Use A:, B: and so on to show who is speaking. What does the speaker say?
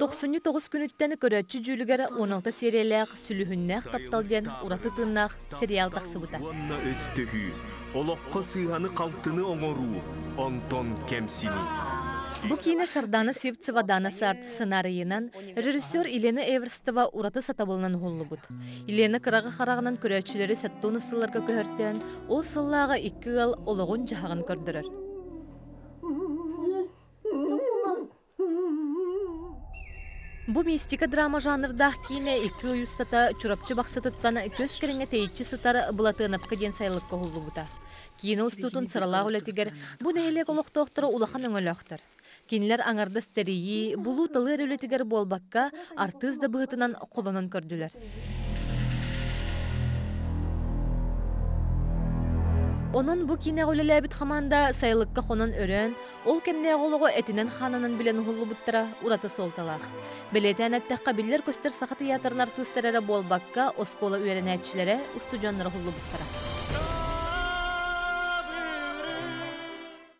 A: 99 күнүттен көрөтчү жүлүгер 16 сериялык сүлүхүннәк тапталген ураты тыннак сериал тақсыбыта.
B: Уанна өстөхү, олоққа сыйханы қалтыны оңору, онтон кемсини.
A: Бу кине Сардана Севцева Дана Сарт сценарийынан режиссер Елена Эверстова ураты сатабылынан холлубут. Елена кырагы харагынан көрөтчүлөрү саттууны сылларга көһөртөн, ол сыллага 2 ыл ологун жахагын көрдүрөр. Бу мистика драма жанрда кине 2 уюстата чурапчы баксытыттан көз кереңе тейитчи сытар булатынапка ден сайлыкка холлубута. Кине устутун сыралаа үлетигер бу нехелек олохтоохтору улахан өңөлөктөр. Кинилер аңарды стерии, булу тылыр үлетигер болбакка артыз да быытынан колонон көрдүлөр. Онун бу кине үлелебит хаманда сайлыкка хонон өрөн, ол кемне голого этинен хананын билен хуллубуттара ураты солталах. Белетен аттакка биллер көстөр саха театрын артыстарара болбакка оскола үйренетчилere устужаннары хуллубуттара.